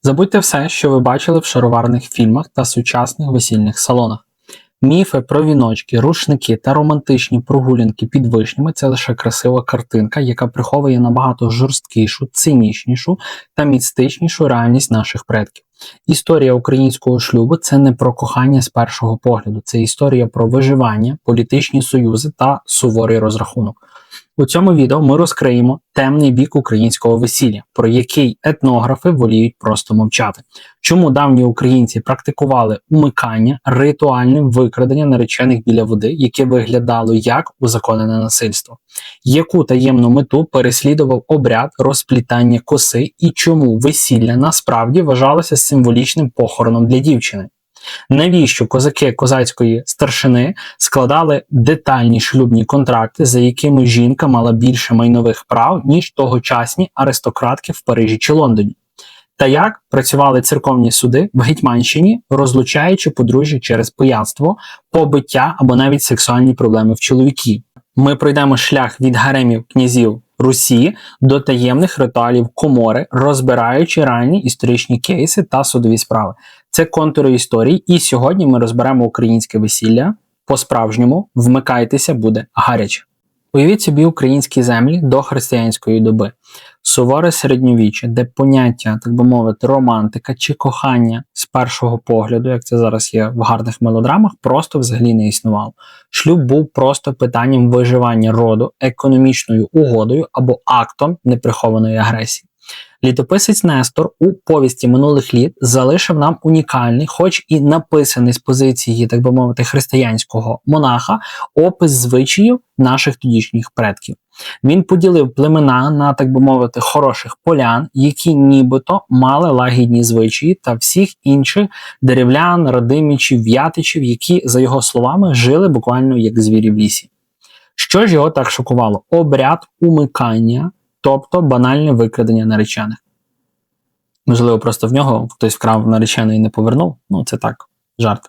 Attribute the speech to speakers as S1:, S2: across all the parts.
S1: Забудьте все, що ви бачили в шароварних фільмах та сучасних весільних салонах. Міфи про віночки, рушники та романтичні прогулянки під вишнями – це лише красива картинка, яка приховує набагато жорсткішу, цинічнішу та містичнішу реальність наших предків. Історія українського шлюбу – це не про кохання з першого погляду, це історія про виживання, політичні союзи та суворий розрахунок. У цьому відео ми розкриємо темний бік українського весілля, про який етнографи воліють просто мовчати. Чому давні українці практикували умикання, ритуальне викрадення наречених біля води, яке виглядало як узаконене насильство. Яку таємну мету переслідував обряд розплітання коси і чому весілля насправді вважалося символічним похороном для дівчини. Навіщо козаки козацької старшини складали детальні шлюбні контракти, за якими жінка мала більше майнових прав, ніж тогочасні аристократки в Парижі чи Лондоні? Та як працювали церковні суди в Гетьманщині, розлучаючи подружжя через пияцтво, побиття або навіть сексуальні проблеми в чоловіків? Ми пройдемо шлях від гаремів князів Русі до таємних ритуалів комори, розбираючи реальні історичні кейси та судові справи. Це контури історії, і сьогодні ми розберемо українське весілля по-справжньому. Вмикайтеся, буде гаряче. Уявіть собі українські землі до християнської доби. Суворе середньовіччя, де поняття, так би мовити, романтика чи кохання з першого погляду, як це зараз є в гарних мелодрамах, просто взагалі не існувало. Шлюб був просто питанням виживання роду, економічною угодою або актом неприхованої агресії. Літописець Нестор у повісті минулих літ залишив нам унікальний, хоч і написаний з позиції, так би мовити, християнського монаха, опис звичаїв наших тодішніх предків. Він поділив племена на, так би мовити, хороших полян, які нібито мали лагідні звичаї, та всіх інших деревлян, радимічів, в'ятичів, які, за його словами, жили буквально як звірі в лісі. Що ж його так шокувало? Обряд умикання, тобто банальне викрадення наречених. Можливо, просто в нього хтось вкрав наречений і не повернув. Це так, жарт.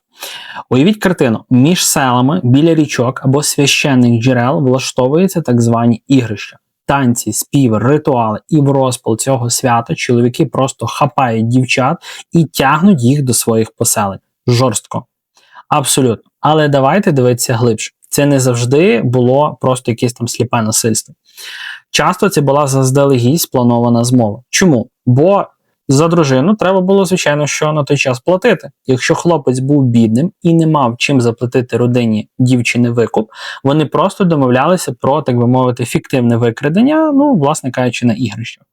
S1: Уявіть картину. Між селами, біля річок або священних джерел влаштовуються так звані ігрища. Танці, співи, ритуали, і в розпал цього свята чоловіки просто хапають дівчат і тягнуть їх до своїх поселень. Жорстко. Абсолютно. Але давайте дивитися глибше. Це не завжди було просто якесь там сліпе насильство. Часто це була заздалегідь спланована змова. Чому? Бо за дружину треба було, звичайно, що на той час платити. Якщо хлопець був бідним і не мав чим заплатити родині дівчини викуп, вони просто домовлялися про, так би мовити, фіктивне викрадення, власне кажучи, на ігрищах.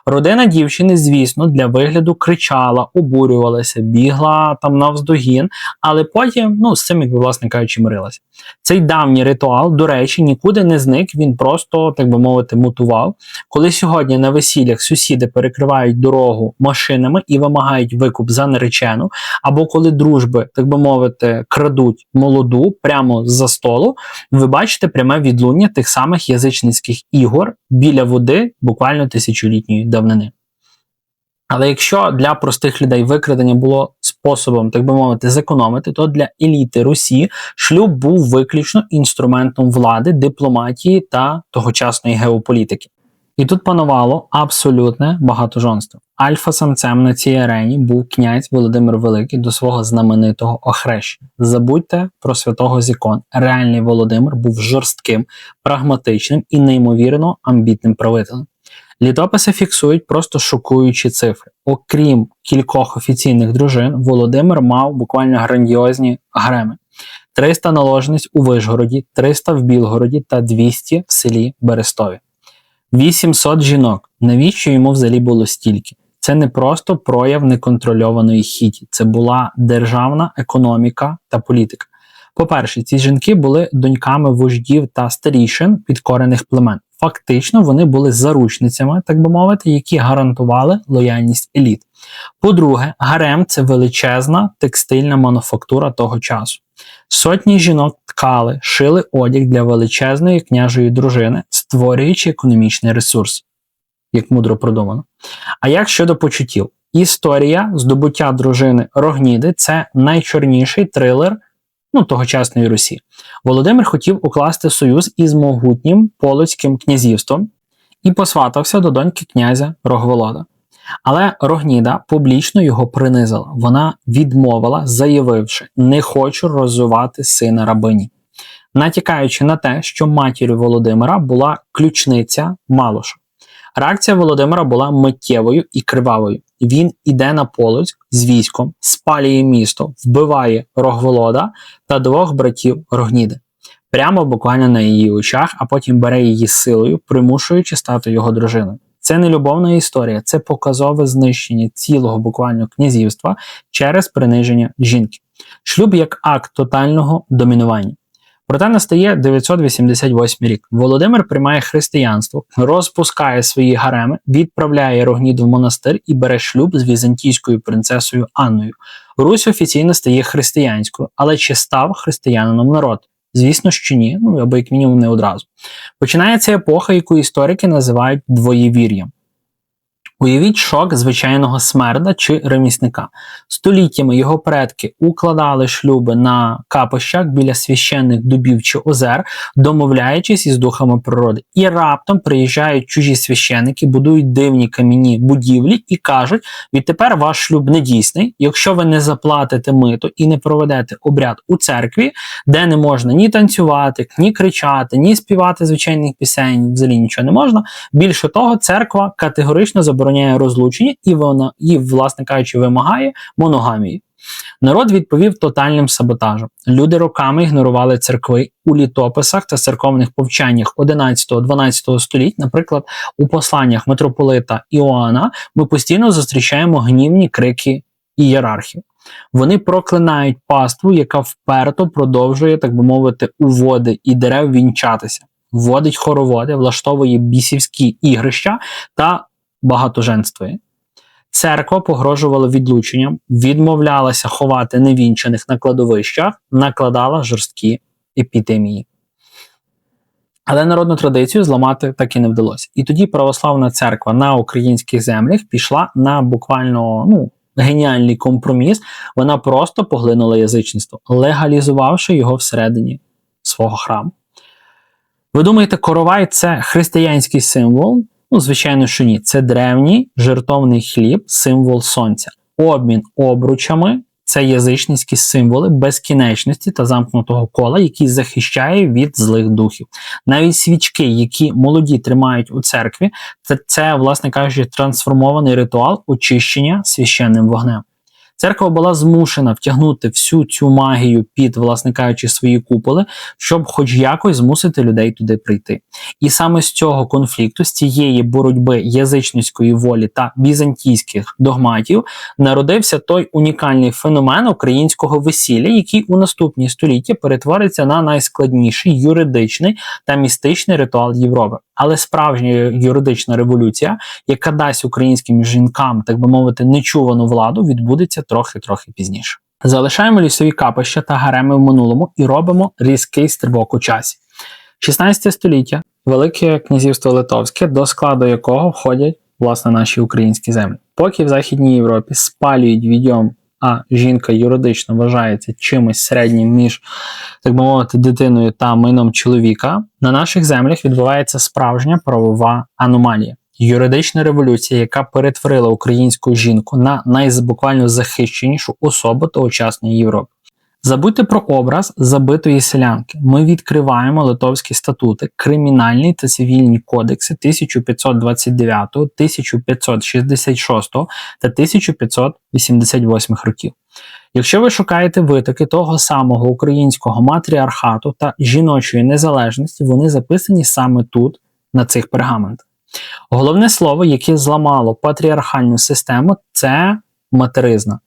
S1: Родина дівчини, звісно, для вигляду кричала, обурювалася, бігла там навздогін, але потім, з цим, власне кажучи, мирилася. Цей давній ритуал, до речі, нікуди не зник, він просто, так би мовити, мутував. Коли сьогодні на весіллях сусіди перекривають дорогу машинами і вимагають викуп за наречену, або коли дружби, так би мовити, крадуть молоду прямо з-за столу, ви бачите пряме відлуння тих самих язичницьких ігор біля води буквально тисячолітньої давнини. Але якщо для простих людей викрадення було способом, так би мовити, зекономити, то для еліти Русі шлюб був виключно інструментом влади, дипломатії та тогочасної геополітики. І тут панувало абсолютне багатожонство. Альфа-самцем на цій арені був князь Володимир Великий до свого знаменитого охрещення. Забудьте про святого з ікон. Реальний Володимир був жорстким, прагматичним і неймовірно амбітним правителем. Літописи фіксують просто шокуючі цифри. Окрім кількох офіційних дружин, Володимир мав буквально грандіозні гареми. 300 наложниць у Вишгороді, 300 в Білгороді та 200 в селі Берестові. 800 жінок. Навіщо йому взагалі було стільки? Це не просто прояв неконтрольованої хіті. Це була державна економіка та політика. По-перше, ці жінки були доньками вождів та старішин підкорених племен. Фактично, вони були заручницями, так би мовити, які гарантували лояльність еліт. По-друге, гарем – це величезна текстильна мануфактура того часу. Сотні жінок ткали, шили одяг для величезної княжої дружини, створюючи економічний ресурс. Як мудро продумано. А як щодо почуттів? Історія здобуття дружини Рогніди – це найчорніший трилер тогочасної Русі. Володимир хотів укласти союз із могутнім Полоцьким князівством і посватався до доньки князя Рогволода. Але Рогніда публічно його принизила. Вона відмовила, заявивши: «Не хочу розвивати сина рабині», натякаючи на те, що матір'ю Володимира була ключниця Малоша. Реакція Володимира була миттєвою і кривавою. Він іде на Полоцьк з військом, спалює місто, вбиває Рогволода та двох братів Рогніди. Прямо буквально на її очах, а потім бере її силою, примушуючи стати його дружиною. Це не любовна історія, це показове знищення цілого буквально князівства через приниження жінки. Шлюб як акт тотального домінування. Проте настає 988 рік. Володимир приймає християнство, розпускає свої гареми, відправляє Рогніду в монастир і бере шлюб з візантійською принцесою Анною. Русь офіційно стає християнською, але чи став християнином народ? Звісно, що ні, або як мінімум не одразу. Починається епоха, яку історики називають двоєвір'ям. Уявіть шок звичайного смерда чи ремісника. Століттями його предки укладали шлюби на капищах біля священних дубів чи озер, домовляючись із духами природи. І раптом приїжджають чужі священики, будують дивні кам'яні будівлі і кажуть: відтепер ваш шлюб недійсний, якщо ви не заплатите мито і не проведете обряд у церкві, де не можна ні танцювати, ні кричати, ні співати звичайних пісень, взагалі нічого не можна. Більше того, церква категорично забороняє розлучення і, власне кажучи, вимагає моногамії. Народ відповів тотальним саботажем. Люди роками ігнорували церкви. У літописах та церковних повчаннях 11-12 століть, наприклад, у посланнях митрополита Іоанна, ми постійно зустрічаємо гнівні крики ієрархів. Вони проклинають паству, яка вперто продовжує, так би мовити, у води і дерев вінчатися, вводить хороводи, влаштовує бісівські ігрища та багатоженствує. Церква погрожувала відлученням, відмовлялася ховати невінчаних на кладовищах, накладала жорсткі епідемії. Але народну традицію зламати так і не вдалося. І тоді православна церква на українських землях пішла на буквально геніальний компроміс. Вона просто поглинула язичництво, легалізувавши його всередині свого храму. Ви думаєте, коровай – це християнський символ? Звичайно, що ні. Це древній жертовний хліб, символ сонця. Обмін обручами – це язичницькі символи безкінечності та замкнутого кола, який захищає від злих духів. Навіть свічки, які молоді тримають у церкві, це, власне кажучи, трансформований ритуал очищення священним вогнем. Церква була змушена втягнути всю цю магію під, власне кажучи, свої куполи, щоб хоч якось змусити людей туди прийти. І саме з цього конфлікту, з цієї боротьби язичницької волі та візантійських догматів, народився той унікальний феномен українського весілля, який у наступні століття перетвориться на найскладніший юридичний та містичний ритуал Європи. Але справжня юридична революція, яка дасть українським жінкам, так би мовити, нечувану владу, відбудеться трохи пізніше. Залишаємо лісові капища та гареми в минулому і робимо різкий стрибок у часі. 16 століття, Велике князівство Литовське, до складу якого входять, власне, наші українські землі. Поки в Західній Європі спалюють відьом, а жінка юридично вважається чимось середнім між, так би мовити, дитиною та майном чоловіка, на наших землях відбувається справжня правова аномалія. Юридична революція, яка перетворила українську жінку на найбуквально захищенішу особу тогочасної Європи. Забудьте про образ забитої селянки. Ми відкриваємо литовські статути, кримінальні та цивільні кодекси 1529, 1566 та 1588 років. Якщо ви шукаєте витоки того самого українського матріархату та жіночої незалежності, вони записані саме тут, на цих пергаментах. Головне слово, яке зламало патріархальну систему, це материзна.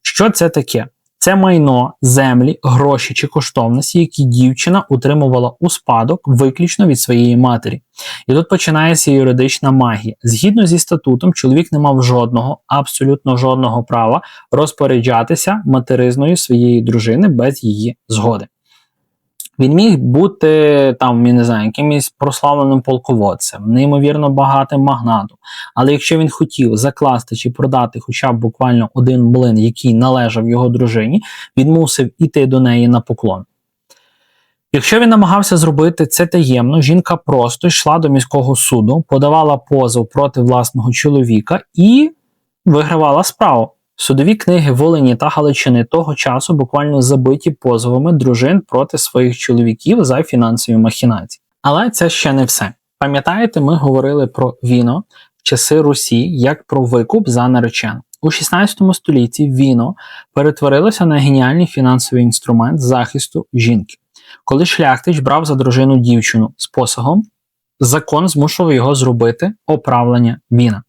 S1: Що це таке? Це майно, землі, гроші чи коштовності, які дівчина утримувала у спадок виключно від своєї матері. І тут починається юридична магія. Згідно зі статутом, чоловік не мав жодного, абсолютно жодного права розпоряджатися материзною своєї дружини без її згоди. Він міг бути, якимось прославленим полководцем, неймовірно багатим магнатом. Але якщо він хотів закласти чи продати хоча б буквально один млин, який належав його дружині, він мусив іти до неї на поклон. Якщо він намагався зробити це таємно, жінка просто йшла до міського суду, подавала позов проти власного чоловіка і вигравала справу. Судові книги Волині та Галичини того часу буквально забиті позовами дружин проти своїх чоловіків за фінансові махінації. Але це ще не все. Пам'ятаєте, ми говорили про віно в часи Русі як про викуп за наречену. У 16 столітті віно перетворилося на геніальний фінансовий інструмент захисту жінки. Коли шляхтич брав за дружину дівчину з посагом, закон змушував його зробити оправлення віна.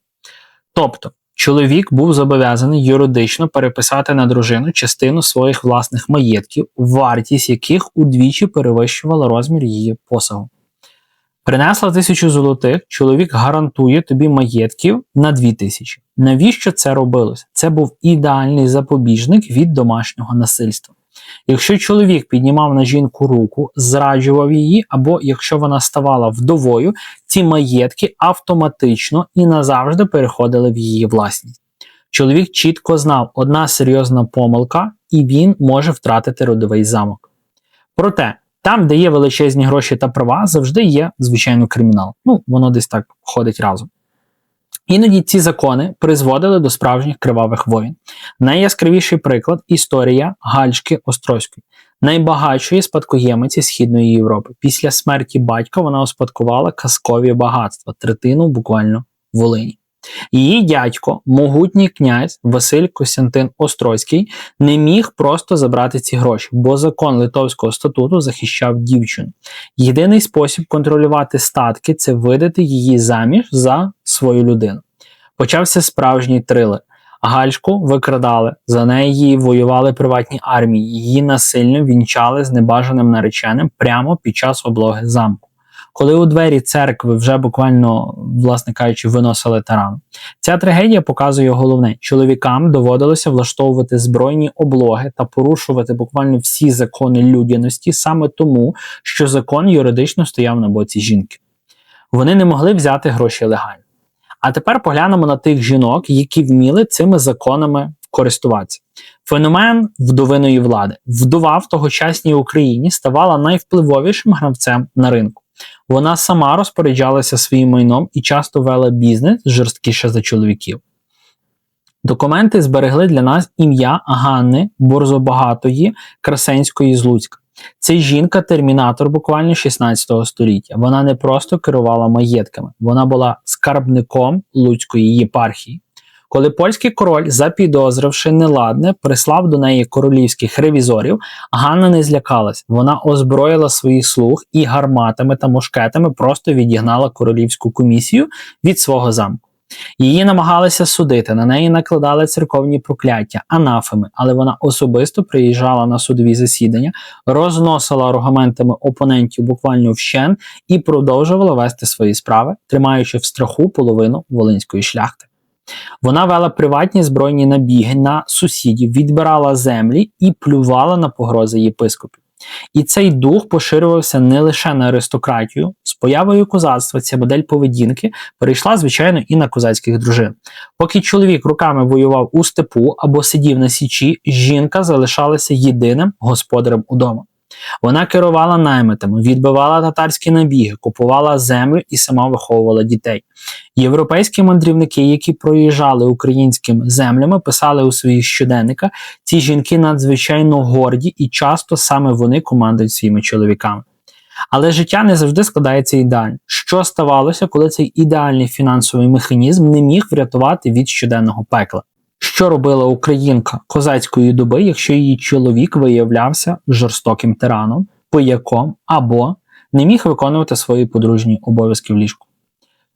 S1: Тобто, чоловік був зобов'язаний юридично переписати на дружину частину своїх власних маєтків, вартість яких удвічі перевищувала розмір її посагу. Принесла 1000 золотих, чоловік гарантує тобі маєтків на 2000. Навіщо це робилося? Це був ідеальний запобіжник від домашнього насильства. Якщо чоловік піднімав на жінку руку, зраджував її, або якщо вона ставала вдовою, ці маєтки автоматично і назавжди переходили в її власність. Чоловік чітко знав, одна серйозна помилка, і він може втратити родовий замок. Проте, там, де є величезні гроші та права, завжди є, звичайно, кримінал. Воно десь так ходить разом. Іноді ці закони призводили до справжніх кривавих воєн. Найяскравіший приклад – історія Гальшки Острозької, найбагатшої спадкоємиці Східної Європи. Після смерті батька вона успадкувала казкові багатства, третину буквально Волині. Її дядько, могутній князь Василь Костянтин Острозький, не міг просто забрати ці гроші, бо закон Литовського статуту захищав дівчину. Єдиний спосіб контролювати статки – це видати її заміж за свою людину. Почався справжній трилер. Гальшку викрадали, за неї воювали приватні армії, її насильно вінчали з небажаним нареченим прямо під час облоги замку. Коли у двері церкви вже буквально, власне кажучи, виносили таран. Ця трагедія показує головне. Чоловікам доводилося влаштовувати збройні облоги та порушувати буквально всі закони людяності саме тому, що закон юридично стояв на боці жінки. Вони не могли взяти гроші легально. А тепер поглянемо на тих жінок, які вміли цими законами користуватися. Феномен вдовиної влади. Вдова в тогочасній Україні ставала найвпливовішим гравцем на ринку. Вона сама розпоряджалася своїм майном і часто вела бізнес жорсткіше за чоловіків. Документи зберегли для нас ім'я Ганни Борзобагатої Красенської з Луцька. Це жінка-термінатор буквально 16 століття. Вона не просто керувала маєтками, вона була скарбником Луцької єпархії. Коли польський король, запідозривши неладне, прислав до неї королівських ревізорів, Ганна не злякалась. Вона озброїла своїх слуг і гарматами та мушкетами просто відігнала королівську комісію від свого замку. Її намагалися судити, на неї накладали церковні прокляття, анафеми, але вона особисто приїжджала на судові засідання, розносила аргументами опонентів буквально вщент і продовжувала вести свої справи, тримаючи в страху половину волинської шляхти. Вона вела приватні збройні набіги на сусідів, відбирала землі і плювала на погрози єпископів. І цей дух поширювався не лише на аристократію. З появою козацтва ця модель поведінки перейшла, звичайно, і на козацьких дружин. Поки чоловік руками воював у степу або сидів на січі, жінка залишалася єдиним господарем удома. Вона керувала наймитами, відбивала татарські набіги, купувала землю і сама виховувала дітей. Європейські мандрівники, які проїжджали українськими землями, писали у своїх щоденниках: ці жінки надзвичайно горді і часто саме вони командують своїми чоловіками. Але життя не завжди складається ідеально. Що ставалося, коли цей ідеальний фінансовий механізм не міг врятувати від щоденного пекла? Що робила українка козацької доби, якщо її чоловік виявлявся жорстоким тираном, пияком або не міг виконувати свої подружні обов'язки в ліжку?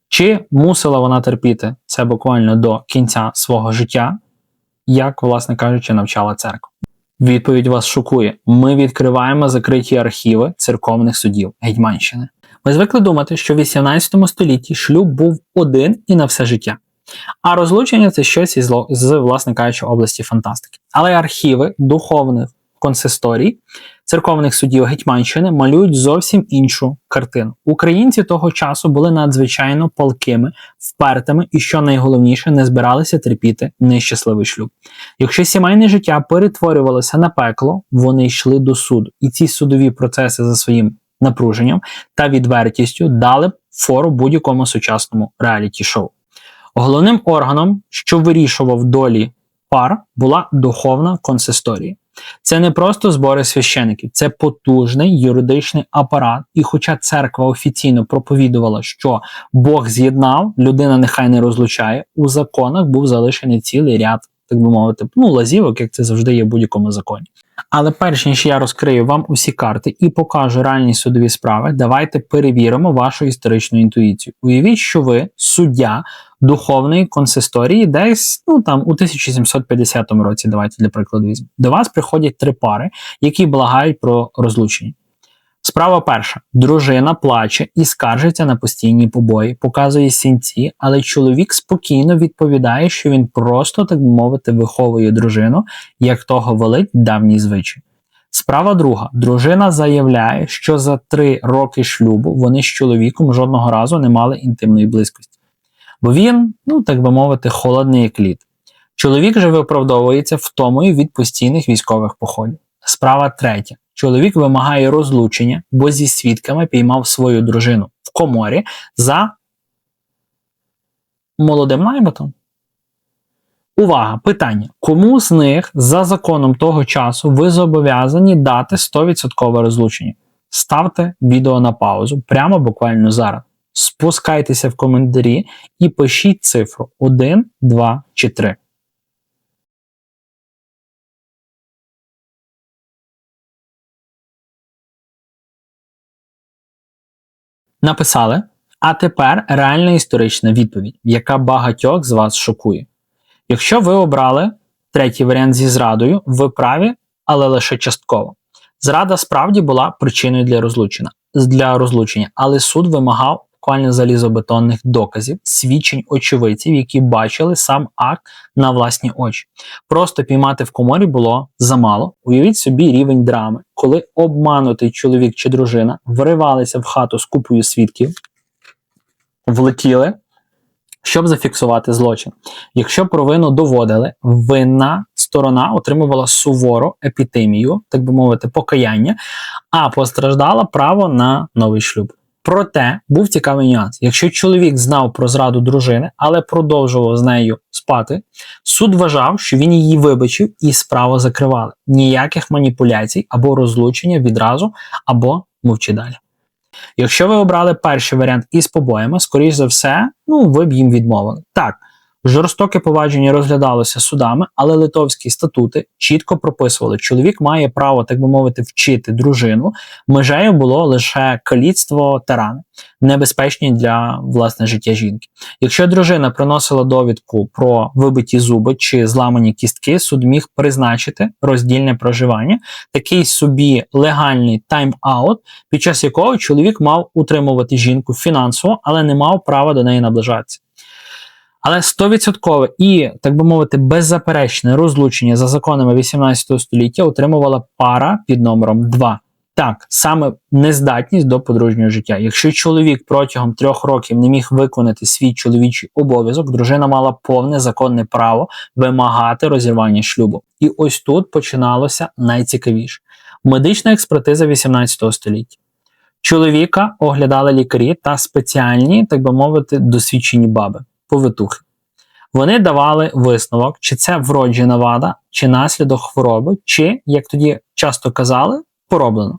S1: Чи мусила вона терпіти це буквально до кінця свого життя, як, власне кажучи, навчала церква? Відповідь вас шокує. Ми відкриваємо закриті архіви церковних судів Гетьманщини. Ми звикли думати, що в 18 столітті шлюб був один і на все життя. А розлучення – це щось із, власне кажучи, області фантастики. Але архіви духовних консисторій, церковних судів Гетьманщини малюють зовсім іншу картину. Українці того часу були надзвичайно палкими, впертими і, що найголовніше, не збиралися терпіти нещасливий шлюб. Якщо сімейне життя перетворювалося на пекло, вони йшли до суду. І ці судові процеси за своїм напруженням та відвертістю дали б фору будь-якому сучасному реаліті-шоу. Головним органом, що вирішував долі пар, була духовна консисторія. Це не просто збори священиків, це потужний юридичний апарат. І хоча церква офіційно проповідувала, що Бог з'єднав, людина нехай не розлучає, у законах був залишений цілий ряд, так би мовити, лазівок, як це завжди є в будь-якому законі. Але перш ніж я розкрию вам усі карти і покажу реальні судові справи, давайте перевіримо вашу історичну інтуїцію. Уявіть, що ви суддя духовної консисторії десь, у 1750 році, давайте для прикладу візьмемо. До вас приходять 3 пари, які благають про розлучення. Справа перша. Дружина плаче і скаржиться на постійні побої, показує синці, але чоловік спокійно відповідає, що він просто, так би мовити, виховує дружину, як того велить давній звичай. Справа друга. Дружина заявляє, що за 3 роки шлюбу вони з чоловіком жодного разу не мали інтимної близькості. Бо він, так би мовити, холодний як лід. Чоловік же виправдовується втомою від постійних військових походів. Справа третя. Чоловік вимагає розлучення, бо зі свідками піймав свою дружину в коморі за молодим наймитом. Увага! Питання. Кому з них за законом того часу ви зобов'язані дати 100% розлучення? Ставте відео на паузу прямо буквально зараз. Спускайтеся в коментарі і пишіть цифру 1, 2 чи 3. Написали? А тепер реальна історична відповідь, яка багатьох з вас шокує. Якщо ви обрали третій варіант зі зрадою, ви праві, але лише частково. Зрада справді була причиною для розлучення, але суд вимагав буквально залізобетонних доказів, свідчень очевидців, які бачили сам акт на власні очі. Просто піймати в коморі було замало. Уявіть собі рівень драми, коли обманутий чоловік чи дружина вривалися в хату з купою свідків, влетіли, щоб зафіксувати злочин. Якщо провину доводили, винна сторона отримувала сувору епітемію, так би мовити, покаяння, а постраждала право на новий шлюб. Проте був цікавий нюанс. Якщо чоловік знав про зраду дружини, але продовжував з нею спати, суд вважав, що він її вибачив і справу закривали. Ніяких маніпуляцій або розлучення відразу, або мовчи далі. Якщо ви обрали перший варіант із побоями, скоріш за все, ви б їм відмовили. Так, жорстоке повадження розглядалося судами, але литовські статути чітко прописували, чоловік має право, так би мовити, вчити дружину, межею було лише каліцтво та рани, небезпечні для, власне, життя жінки. Якщо дружина приносила довідку про вибиті зуби чи зламані кістки, суд міг призначити роздільне проживання, такий собі легальний тайм-аут, під час якого чоловік мав утримувати жінку фінансово, але не мав права до неї наближатися. Але 100% і, так би мовити, беззаперечне розлучення за законами 18 століття отримувала пара під номером 2. Так, саме нездатність до подружнього життя. Якщо чоловік протягом 3 років не міг виконати свій чоловічий обов'язок, дружина мала повне законне право вимагати розірвання шлюбу. І ось тут починалося найцікавіше. Медична експертиза 18 століття. Чоловіка оглядали лікарі та спеціальні, так би мовити, досвідчені баби. Повитухи. Вони давали висновок, чи це вроджена вада, чи наслідок хвороби, чи, як тоді часто казали, пороблено.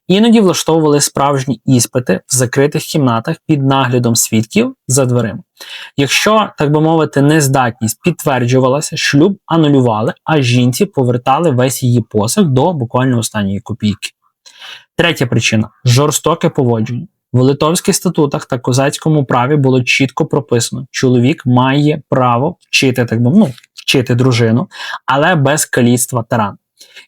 S1: Іноді влаштовували справжні іспити в закритих кімнатах під наглядом свідків за дверима. Якщо, так би мовити, нездатність підтверджувалася, шлюб анулювали, а жінці повертали весь її посаг до буквально останньої копійки. Третя причина – жорстоке поводження. В литовських статутах та козацькому праві було чітко прописано, чоловік має право вчити дружину, але без каліцтва та ран.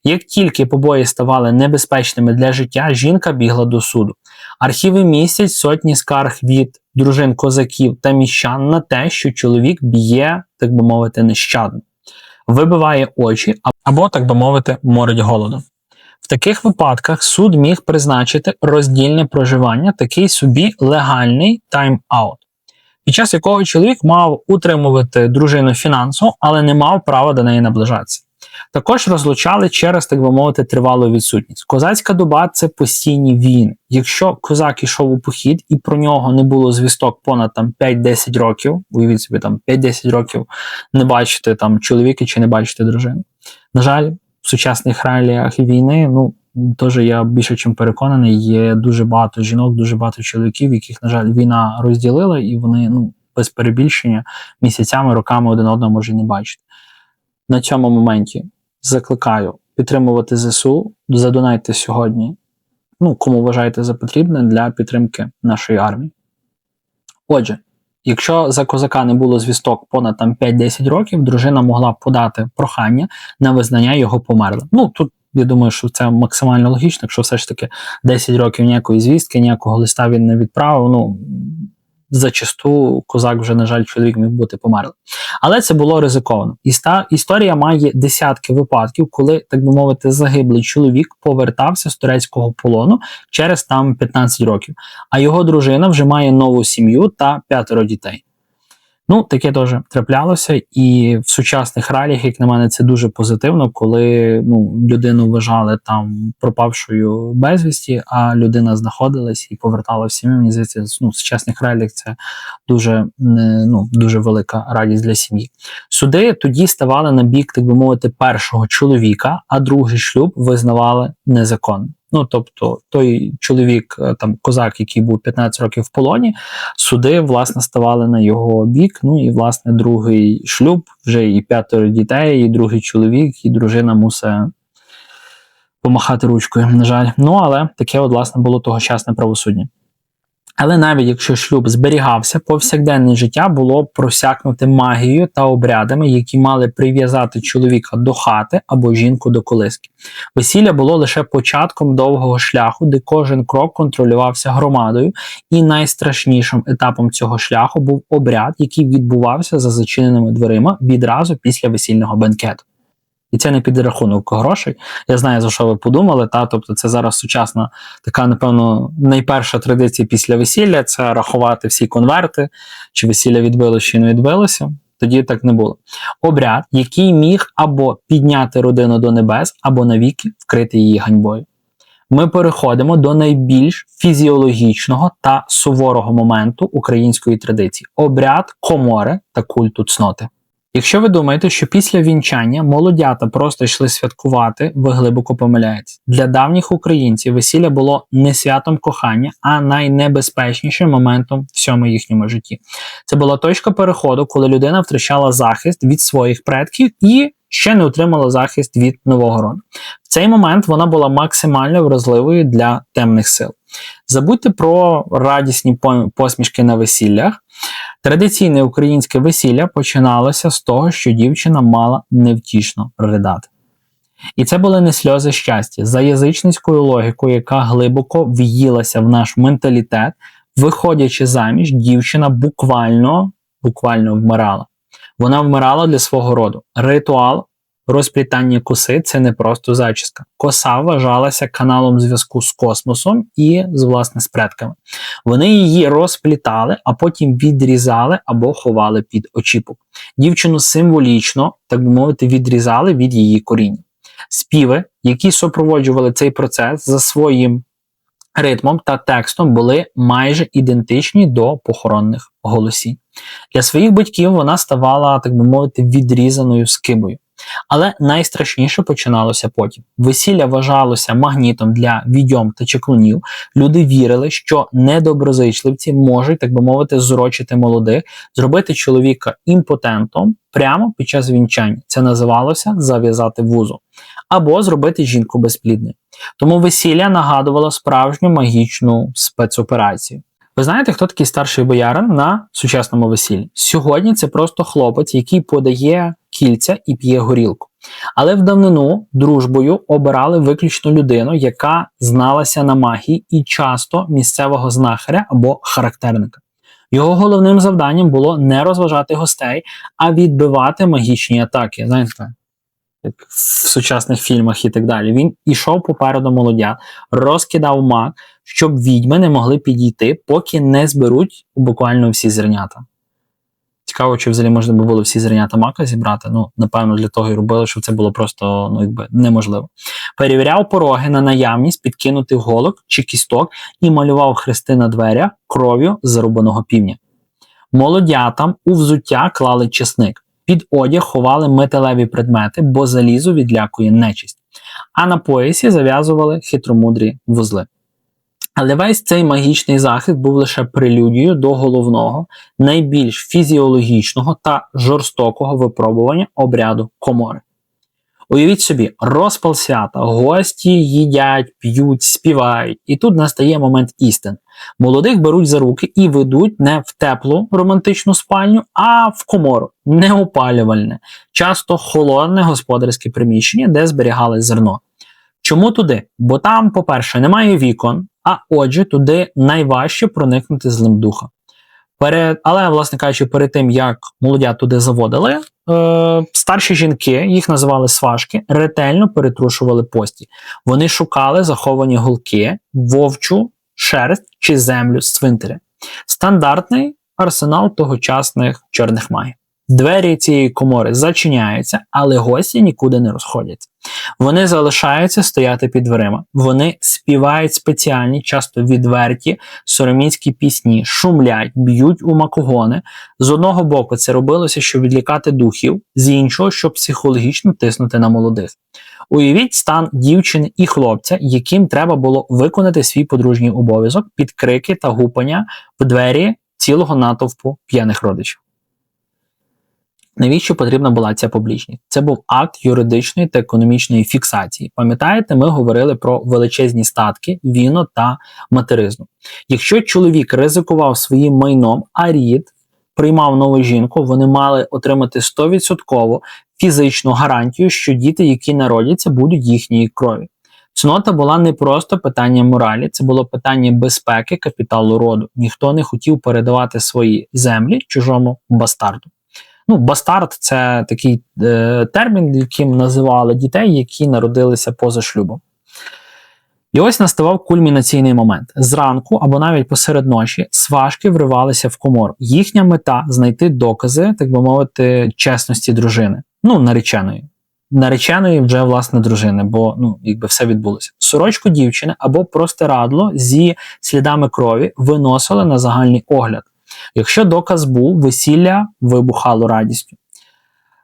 S1: Як тільки побої ставали небезпечними для життя, жінка бігла до суду. Архіви містять сотні скарг від дружин козаків та міщан на те, що чоловік б'є, так би мовити, нещадно, вибиває очі або, так би мовити, морить голодом. В таких випадках суд міг призначити роздільне проживання, такий собі легальний тайм-аут, під час якого чоловік мав утримувати дружину фінансово, але не мав права до неї наближатися. Також розлучали через, так би мовити, тривалу відсутність. Козацька доба – це постійні війни. Якщо козак ішов у похід і про нього не було звісток понад 5-10 років, уявіть собі, 5-10 років не бачите чоловіка чи не бачите дружину. На жаль, в сучасних реаліях війни, теж я більше чим переконаний, є дуже багато жінок, дуже багато чоловіків, яких, на жаль, війна розділила, і вони, без перебільшення, місяцями, роками один одного може не бачити. На цьому моменті закликаю підтримувати ЗСУ, задонайте сьогодні, кому вважаєте за потрібне, для підтримки нашої армії. Отже, якщо за козака не було звісток понад 5-10 років, дружина могла подати прохання на визнання його померлим. Тут я думаю, що це максимально логічно, якщо все ж таки 10 років ніякої звістки, ніякого листа він не відправив, зачасту козак вже, на жаль, чоловік міг бути померлим. Але це було ризиковано. Історія має десятки випадків, коли, так би мовити, загиблий чоловік повертався з турецького полону через 15 років, а його дружина вже має нову сім'ю та 5 дітей. Таке теж траплялося, і в сучасних реаліях, як на мене, це дуже позитивно, коли людину вважали пропавшою безвісті, а людина знаходилась і повертала в сім'ю. Мені здається, в сучасних реаліях це дуже велика радість для сім'ї. Суди тоді ставали на бік, так би мовити, першого чоловіка, а другий шлюб визнавали незаконним. Тобто той чоловік, козак, який був 15 років в полоні, суди, власне, ставали на його бік, і, власне, другий шлюб, вже і 5 дітей, і другий чоловік, і дружина мусить помахати ручкою, на жаль. Але таке, власне, було тогочасне правосуддя. Але навіть якщо шлюб зберігався, повсякденне життя було просякнуте магією та обрядами, які мали прив'язати чоловіка до хати або жінку до колиски. Весілля було лише початком довгого шляху, де кожен крок контролювався громадою, і найстрашнішим етапом цього шляху був обряд, який відбувався за зачиненими дверима відразу після весільного бенкету. І це не під рахунок грошей. Я знаю, за що ви подумали. Тобто це зараз сучасна така, напевно, найперша традиція після весілля – це рахувати всі конверти, чи весілля відбилося, чи не відбилося. Тоді так не було. Обряд, який міг або підняти родину до небес, або навіки вкрити її ганьбою. Ми переходимо до найбільш фізіологічного та суворого моменту української традиції – обряд комори та культу цноти. Якщо ви думаєте, що після вінчання молодята просто йшли святкувати, ви глибоко помиляєтесь. Для давніх українців весілля було не святом кохання, а найнебезпечнішим моментом в всьому їхньому житті. Це була точка переходу, коли людина втрачала захист від своїх предків і ще не отримала захист від нового роду. В цей момент вона була максимально вразливою для темних сил. Забудьте про радісні посмішки на весіллях. Традиційне українське весілля починалося з того, що дівчина мала невтішно ридати. І це були не сльози щастя. За язичницькою логікою, яка глибоко в'їлася в наш менталітет, виходячи заміж, дівчина буквально вмирала. Вона вмирала для свого роду. Ритуал розплітання коси – це не просто зачіска. Коса вважалася каналом зв'язку з космосом і, власне, з предками. Вони її розплітали, а потім відрізали або ховали під очіпок. Дівчину символічно, так би мовити, відрізали від її коріння. Співи, які супроводжували цей процес за своїм ритмом та текстом, були майже ідентичні до похоронних голосів. Для своїх батьків вона ставала, так би мовити, відрізаною скибою. Але найстрашніше починалося потім. Весілля вважалося магнітом для відьом та чаклунів. Люди вірили, що недоброзичливці можуть, так би мовити, зурочити молодих, зробити чоловіка імпотентом прямо під час вінчання. Це називалося зав'язати вузол. Або зробити жінку безплідною. Тому весілля нагадувало справжню магічну спецоперацію. Ви знаєте, хто такий старший боярин на сучасному весіллі? Сьогодні це просто хлопець, який подає кільця і п'є горілку. Але в давнину дружбою обирали виключно людину, яка зналася на магії і часто місцевого знахаря або характерника. Його головним завданням було не розважати гостей, а відбивати магічні атаки. Знаєте, як в сучасних фільмах і так далі. Він ішов попереду молодят, розкидав мак, щоб відьми не могли підійти, поки не зберуть буквально всі зернята. Цікаво, чи взагалі можна було всі зернята мака зібрати. Ну, напевно, для того і робили, щоб це було просто неможливо. Перевіряв пороги на наявність підкинутих голок чи кісток і малював хрести на дверях кров'ю зарубаного півня. Молодятам у взуття клали чесник. Під одяг ховали металеві предмети, бо залізо відлякує нечисть. А на поясі зав'язували хитромудрі вузли. Але весь цей магічний захист був лише прелюдією до головного, найбільш фізіологічного та жорстокого випробування обряду комори. Уявіть собі, розпал свята, гості їдять, п'ють, співають. І тут настає момент істин. Молодих беруть за руки і ведуть не в теплу романтичну спальню, а в комору, неопалювальне, часто холодне господарське приміщення, де зберігали зерно. Чому туди? Бо там, по-перше, немає вікон, а отже, туди найважче проникнути злим духом. Але, власне кажучи, перед тим, як молодят туди заводили, старші жінки, їх називали сважки, ретельно перетрушували пості. Вони шукали заховані голки, вовчу, шерсть чи землю з цвинтаря. Стандартний арсенал тогочасних чорних магів. Двері цієї комори зачиняються, але гості нікуди не розходяться. Вони залишаються стояти під дверима. Вони співають спеціальні, часто відверті, сороміцькі пісні, шумлять, б'ють у макогони. З одного боку це робилося, щоб відлякати духів, з іншого, щоб психологічно тиснути на молодих. Уявіть стан дівчини і хлопця, яким треба було виконати свій подружній обов'язок під крики та гупання в двері цілого натовпу п'яних родичів. Навіщо потрібна була ця публічність? Це був акт юридичної та економічної фіксації. Пам'ятаєте, ми говорили про величезні статки, віно та материзну. Якщо чоловік ризикував своїм майном, а рід приймав нову жінку, вони мали отримати 100% фізичну гарантію, що діти, які народяться, будуть їхньої крові. Цнота була не просто питання моралі, це було питання безпеки капіталу роду. Ніхто не хотів передавати свої землі чужому бастарду. Бастард – це такий термін, яким називали дітей, які народилися поза шлюбом. І ось наставав кульмінаційний момент. Зранку або навіть посеред ночі сважки вривалися в комору. Їхня мета – знайти докази, так би мовити, чесності дружини. Нареченої. Нареченої вже, власне, дружини, бо, все відбулося. Сорочку дівчини або простирадло зі слідами крові виносили на загальний огляд. Якщо доказ був, весілля вибухало радістю.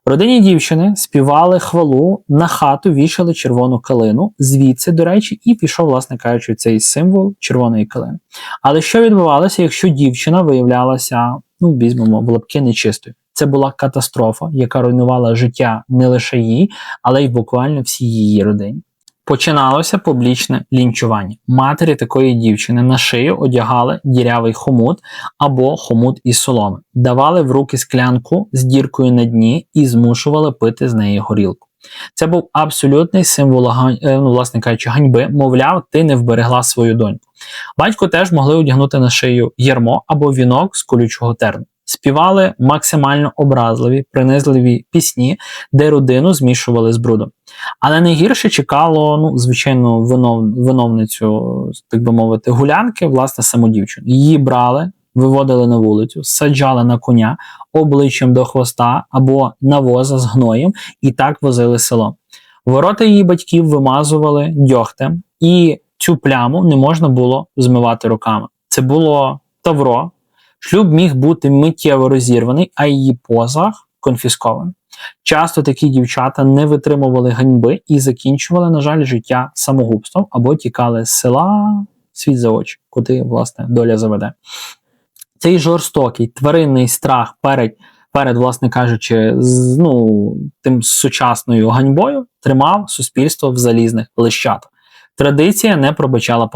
S1: Родині дівчини співали хвалу, на хату вішали червону калину, звідси, до речі, і пішов, власне кажучи, цей символ червоної калини. Але що відбувалося, якщо дівчина виявлялася, візьмемо в лапки, нечистою? Це була катастрофа, яка руйнувала життя не лише їй, але й буквально всій її родині. Починалося публічне лінчування. Матері такої дівчини на шию одягали дірявий хомут або хомут із соломи, давали в руки склянку з діркою на дні і змушували пити з неї горілку. Це був абсолютний символ, власне кажучи, ганьби, мовляв, ти не вберегла свою доньку. Батько теж могли одягнути на шию ярмо або вінок з колючого терну. Співали максимально образливі, принизливі пісні, де родину змішували з брудом. Але найгірше чекало, звичайно, виновницю, так би мовити, гулянки, власне, саму дівчину. Її брали, виводили на вулицю, саджали на коня обличчям до хвоста або на воза з гноєм і так возили село. Ворота її батьків вимазували дьогтем, і цю пляму не можна було змивати руками. Це було тавро. Шлюб міг бути миттєво розірваний, а її посаг конфіскований. Часто такі дівчата не витримували ганьби і закінчували, на жаль, життя самогубством або тікали з села світ за очі, куди, власне, доля заведе. Цей жорстокий, тваринний страх перед, власне кажучи, тим сучасною ганьбою тримав суспільство в залізних лищатах. Традиція не пробачала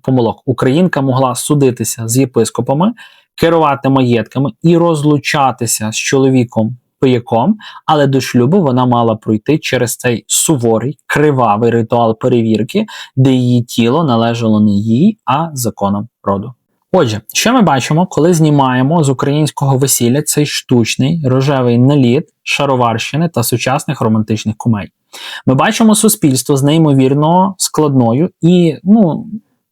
S1: помилок. Українка могла судитися з єпископами, керувати маєтками і розлучатися з чоловіком-пияком, але до шлюбу вона мала пройти через цей суворий, кривавий ритуал перевірки, де її тіло належало не їй, а законам роду. Отже, що ми бачимо, коли знімаємо з українського весілля цей штучний рожевий наліт шароварщини та сучасних романтичних комедій? Ми бачимо суспільство з неймовірно складною і,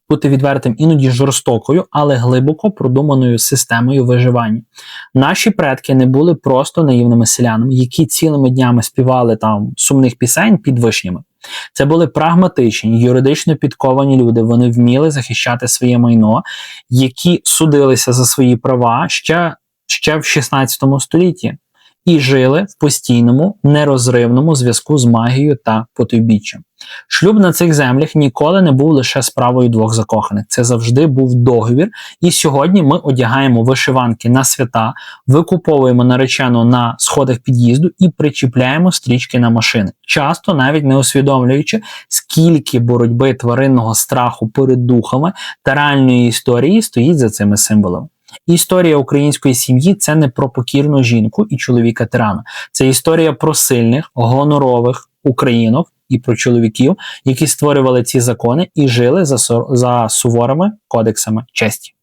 S1: бути відвертим, іноді жорстокою, але глибоко продуманою системою виживання. Наші предки не були просто наївними селянами, які цілими днями співали там сумних пісень під вишнями. Це були прагматичні, юридично підковані люди. Вони вміли захищати своє майно, які судилися за свої права ще в 16 столітті і жили в постійному, нерозривному зв'язку з магією та потойбіччям. Шлюб на цих землях ніколи не був лише справою двох закоханих. Це завжди був договір. І сьогодні ми одягаємо вишиванки на свята, викуповуємо наречену на сходах під'їзду і причіпляємо стрічки на машини. Часто навіть не усвідомлюючи, скільки боротьби тваринного страху перед духами та реальної історії стоїть за цими символами. Історія української сім'ї – це не про покірну жінку і чоловіка-тирана. Це історія про сильних, гонорових українок і про чоловіків, які створювали ці закони і жили за суворими кодексами честі.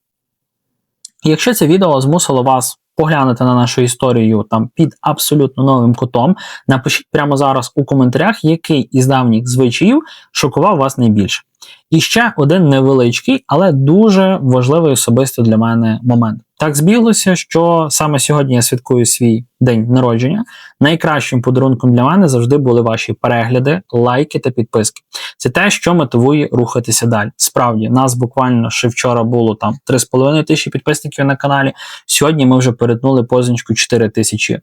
S1: Якщо це відео змусило вас поглянути на нашу історію там під абсолютно новим кутом, напишіть прямо зараз у коментарях, який із давніх звичаїв шокував вас найбільше. І ще один невеличкий, але дуже важливий особисто для мене момент. Так збіглося, що саме сьогодні я святкую свій день народження. Найкращим подарунком для мене завжди були ваші перегляди, лайки та підписки. Це те, що мотивує рухатися далі. Справді, нас буквально ще вчора було там 3,5 тисячі підписників на каналі. Сьогодні ми вже перетнули позначку 4 тисячі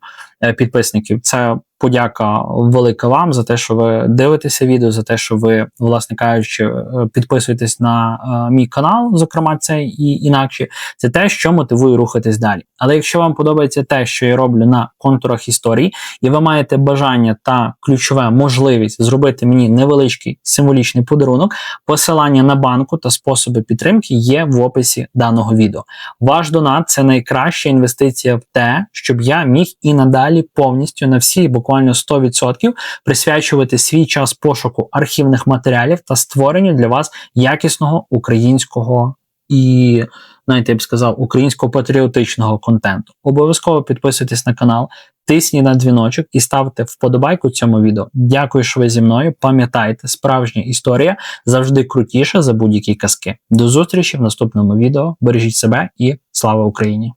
S1: підписників. Це подяка велика вам за те, що ви дивитеся відео, за те, що ви, власне кажучи, підписуєтесь на мій канал, зокрема це і інакше. Це те, що мотивує рухатись далі. Але якщо вам подобається те, що я роблю на контурах історії, і ви маєте бажання та ключове можливість зробити мені невеличкий символічний подарунок, посилання на банку та способи підтримки є в описі даного відео. Ваш донат – це найкраща інвестиція в те, щоб я міг і надалі повністю на всі буквально 100% присвячувати свій час пошуку архівних матеріалів та створенню для вас якісного українського і, навіть я б сказав, українсько-патріотичного контенту. Обов'язково підписуйтесь на канал, тисніть на дзвіночок і ставте вподобайку цьому відео. Дякую, що ви зі мною. Пам'ятайте, справжня історія завжди крутіша за будь-які казки. До зустрічі в наступному відео. Бережіть себе і слава Україні!